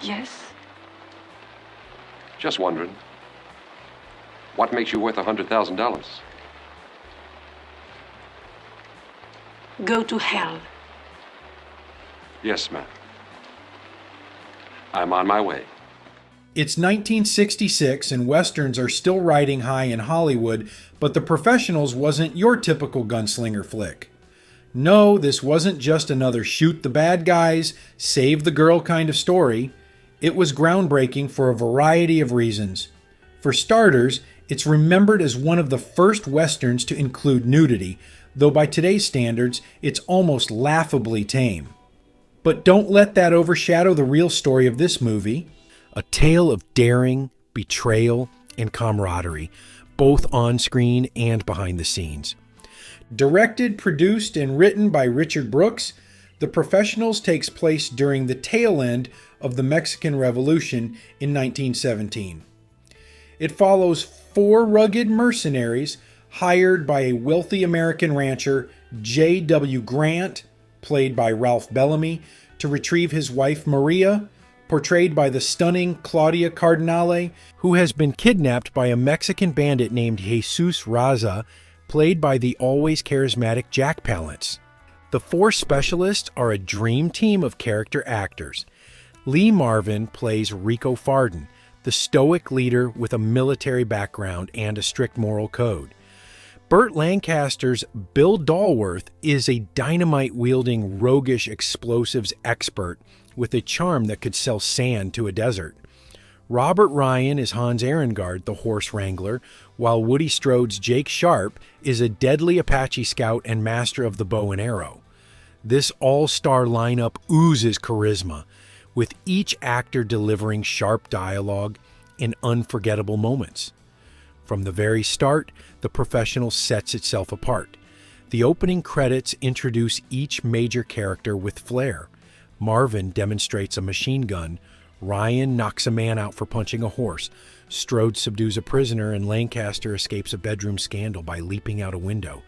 Yes? Just wondering. What makes you worth $100,000? Go to hell. Yes, ma'am. I'm on my way. It's 1966 and westerns are still riding high in Hollywood, but The Professionals wasn't your typical gunslinger flick. No, this wasn't just another shoot the bad guys, save the girl kind of story. It was groundbreaking for a variety of reasons. For starters, it's remembered as one of the first westerns to include nudity, though by today's standards, it's almost laughably tame. But don't let that overshadow the real story of this movie. A tale of daring, betrayal, and camaraderie, both on screen and behind the scenes. Directed, produced, and written by Richard Brooks, The Professionals takes place during the tail end of the Mexican Revolution in 1917. It follows 4 rugged mercenaries hired by a wealthy American rancher, J.W. Grant, played by Ralph Bellamy, to retrieve his wife Maria, portrayed by the stunning Claudia Cardinale, who has been kidnapped by a Mexican bandit named Jesus Raza, played by the always charismatic Jack Palance. The 4 specialists are a dream team of character actors. Lee Marvin plays Rico Farden, the stoic leader with a military background and a strict moral code. Burt Lancaster's Bill Dallworth is a dynamite-wielding, roguish explosives expert with a charm that could sell sand to a desert. Robert Ryan is Hans Ehrengard, the horse wrangler, while Woody Strode's Jake Sharp is a deadly Apache scout and master of the bow and arrow. This all-star lineup oozes charisma, with each actor delivering sharp dialogue and unforgettable moments. From the very start, The Professional sets itself apart. The opening credits introduce each major character with flair. Marvin demonstrates a machine gun, Ryan knocks a man out for punching a horse, Strode subdues a prisoner, and Lancaster escapes a bedroom scandal by leaping out a window.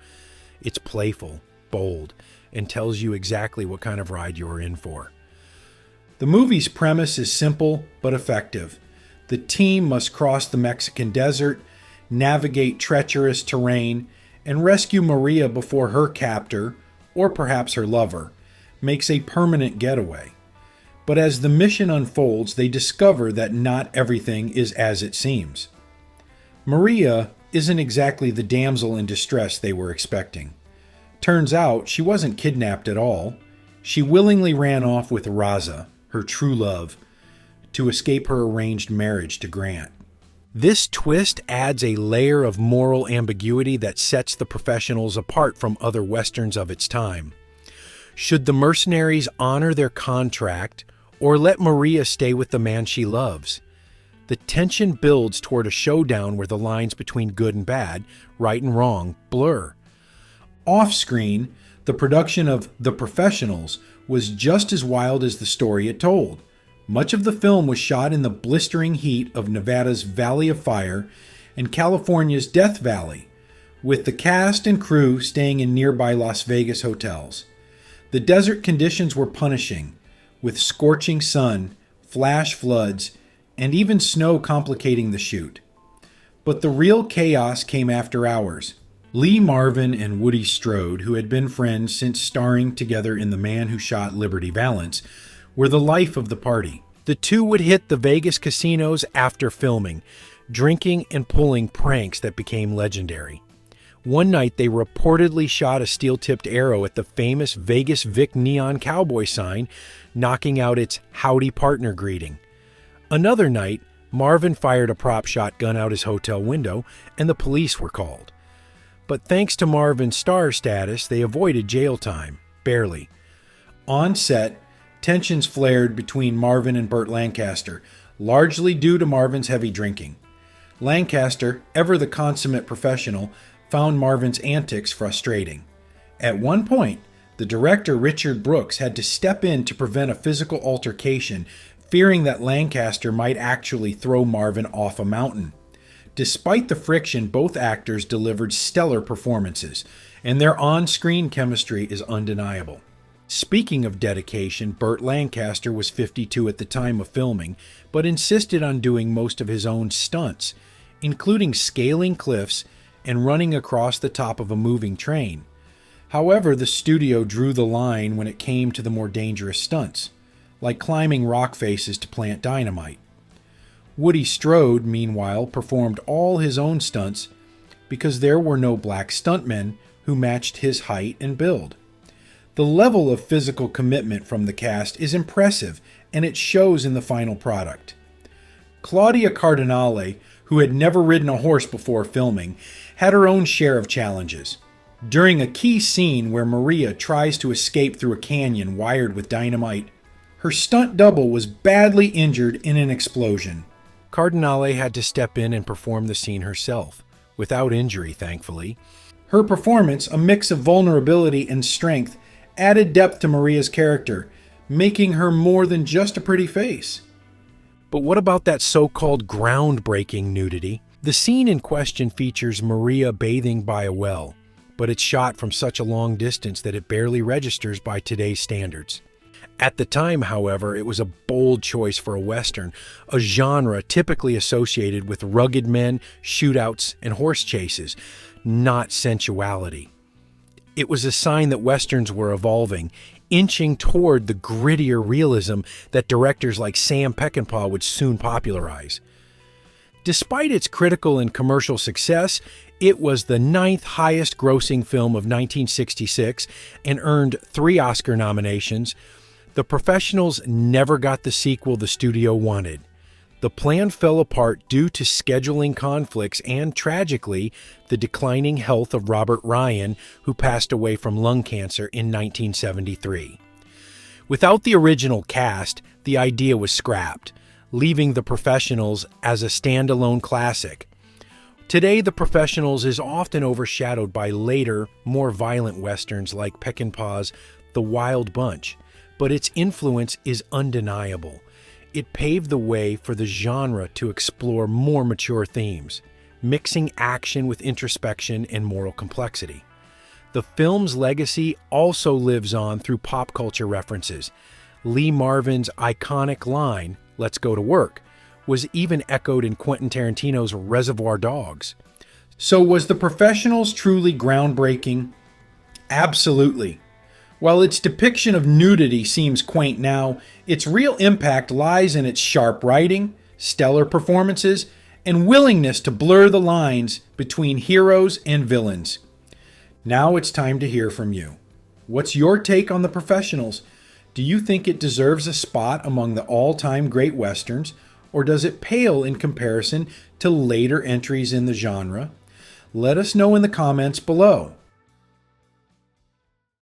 It's playful, bold, and tells you exactly what kind of ride you're in for. The movie's premise is simple but effective. The team must cross the Mexican desert, navigate treacherous terrain, and rescue Maria before her captor, or perhaps her lover, makes a permanent getaway. But as the mission unfolds, they discover that not everything is as it seems. Maria isn't exactly the damsel in distress they were expecting. Turns out she wasn't kidnapped at all. She willingly ran off with Raza, her true love, to escape her arranged marriage to Grant. This twist adds a layer of moral ambiguity that sets The Professionals apart from other westerns of its time. Should the mercenaries honor their contract or let Maria stay with the man she loves? The tension builds toward a showdown where the lines between good and bad, right and wrong, blur. Off-screen, the production of The Professionals was just as wild as the story it told. Much of the film was shot in the blistering heat of Nevada's Valley of Fire and California's Death Valley, with the cast and crew staying in nearby Las Vegas hotels. The desert conditions were punishing, with scorching sun, flash floods, and even snow complicating the shoot. But the real chaos came after hours. Lee Marvin and Woody Strode, who had been friends since starring together in The Man Who Shot Liberty Valance, were the life of the party. The two would hit the Vegas casinos after filming, drinking and pulling pranks that became legendary. One night they reportedly shot a steel-tipped arrow at the famous Vegas Vic neon cowboy sign, knocking out its "Howdy Partner" greeting. Another night, Marvin fired a prop shotgun out his hotel window, and the police were called. But thanks to Marvin's star status, they avoided jail time, barely. On set, tensions flared between Marvin and Burt Lancaster, largely due to Marvin's heavy drinking. Lancaster, ever the consummate professional, found Marvin's antics frustrating. At one point, the director Richard Brooks had to step in to prevent a physical altercation, fearing that Lancaster might actually throw Marvin off a mountain. Despite the friction, both actors delivered stellar performances, and their on-screen chemistry is undeniable. Speaking of dedication, Burt Lancaster was 52 at the time of filming, but insisted on doing most of his own stunts, including scaling cliffs and running across the top of a moving train. However, the studio drew the line when it came to the more dangerous stunts, like climbing rock faces to plant dynamite. Woody Strode, meanwhile, performed all his own stunts because there were no black stuntmen who matched his height and build. The level of physical commitment from the cast is impressive, and it shows in the final product. Claudia Cardinale, who had never ridden a horse before filming, had her own share of challenges. During a key scene where Maria tries to escape through a canyon wired with dynamite, her stunt double was badly injured in an explosion. Cardinale had to step in and perform the scene herself, without injury, thankfully. Her performance, a mix of vulnerability and strength, added depth to Maria's character, making her more than just a pretty face. But what about that so-called groundbreaking nudity? The scene in question features Maria bathing by a well, but it's shot from such a long distance that it barely registers by today's standards. At the time, however, it was a bold choice for a Western, a genre typically associated with rugged men, shootouts, and horse chases, not sensuality. It was a sign that Westerns were evolving, inching toward the grittier realism that directors like Sam Peckinpah would soon popularize. Despite its critical and commercial success, it was the 9th highest grossing film of 1966 and earned 3 Oscar nominations. The Professionals never got the sequel the studio wanted. The plan fell apart due to scheduling conflicts and, tragically, the declining health of Robert Ryan, who passed away from lung cancer in 1973. Without the original cast, the idea was scrapped, leaving The Professionals as a standalone classic. Today, The Professionals is often overshadowed by later, more violent westerns like Peckinpah's The Wild Bunch, but its influence is undeniable. It paved the way for the genre to explore more mature themes, mixing action with introspection and moral complexity. The film's legacy also lives on through pop culture references. Lee Marvin's iconic line, "Let's go to work," was even echoed in Quentin Tarantino's Reservoir Dogs. So was The Professionals truly groundbreaking? Absolutely. While its depiction of nudity seems quaint now, its real impact lies in its sharp writing, stellar performances, and willingness to blur the lines between heroes and villains. Now it's time to hear from you. What's your take on The Professionals? Do you think it deserves a spot among the all-time great westerns, or does it pale in comparison to later entries in the genre? Let us know in the comments below.